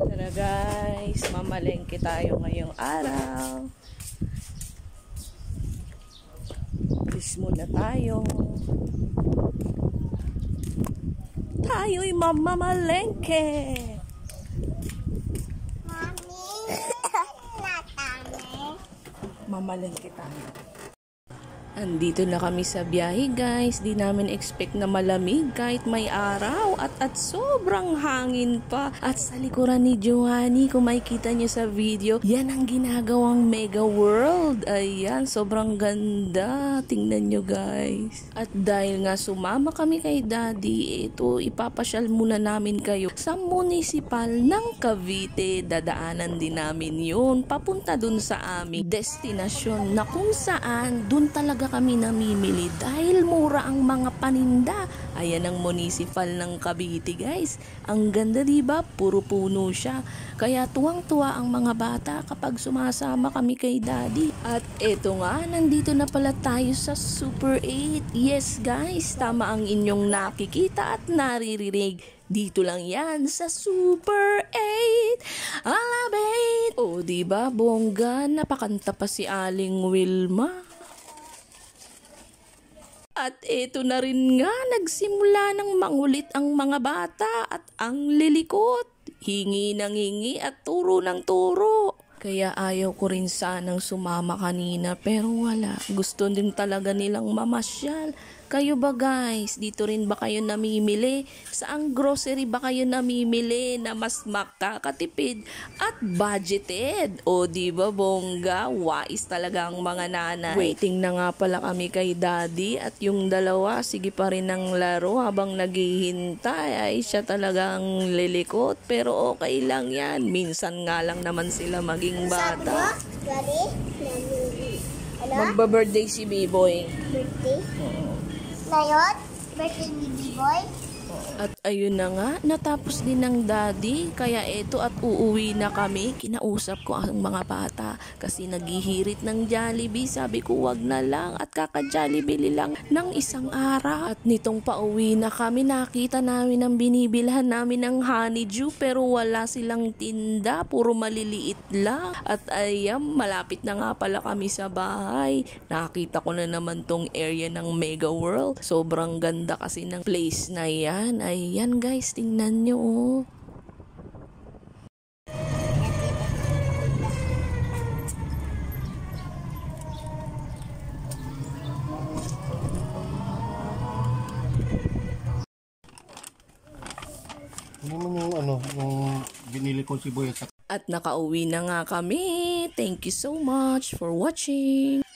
Tara guys, mamalengke tayo ngayong araw. Please muna tayo. Tayo'y mamamalengke. Mamalengke tayo. Andito na kami sa biyahe guys. Di namin expect na malamig kahit may araw at sobrang hangin pa. At sa likuran ni Joanny, kung makikita niyo sa video, yan ang ginagawang Mega World. Ayan, sobrang ganda. Tingnan nyo guys. At dahil nga sumama kami kay Daddy, ito ipapasyal muna namin kayo sa municipal ng Cavite. Dadaanan din namin yun papunta dun sa aming destinasyon na kung saan dun talaga kami namimili dahil mura ang mga paninda. Ayan ang municipal ng Cavite guys. Ang ganda diba? Puro puno siya. Kaya tuwang-tuwa ang mga bata kapag sumasama kami kay Daddy. At eto nga, nandito na pala tayo sa Super 8. Yes guys, tama ang inyong nakikita at naririnig. Dito lang yan sa Super 8. I love it. O diba, bongga, napakanta pa si Aling Wilma. At eto na rin nga, nagsimula ng mangulit ang mga bata at ang lilikot. Hingi ng hingi at turo ng turo. Kaya ayaw ko rin sanang sumama kanina pero wala. Gusto din talaga nilang mamasyal. Kayo ba guys? Dito rin ba kayo namimili? Saang grocery ba kayo namimili na mas makakatipid at budgeted? O diba bongga? Wais talaga ang mga nanay. Waiting na nga pala kami kay Daddy at yung dalawa sige pa rin ng laro habang naghihintay. Ay siya talagang lilikot pero okay lang yan. Minsan nga lang naman sila maging bata. Magba-birthday si B-Boy. Birthday? Ngayon? Birthday ni B-Boy? At ayun na nga, natapos din ng Daddy. Kaya eto at uuwi na kami. Kinausap ko ang mga bata kasi naghihirit ng Jollibee. Sabi ko wag na lang at kaka-Jollibee lang ng isang araw. At nitong pauwi na kami, nakita namin ang binibilhan namin ng honeydew pero wala silang tinda. Puro maliliit lang. At ayan, malapit na nga pala kami sa bahay. Nakita ko na naman tong area ng Mega World. Sobrang ganda kasi ng place na yan. Ayan guys, tingnan nyo oh. Ano mo yung binili ko sibuyas. At nakauwi na nga kami. Thank you so much for watching.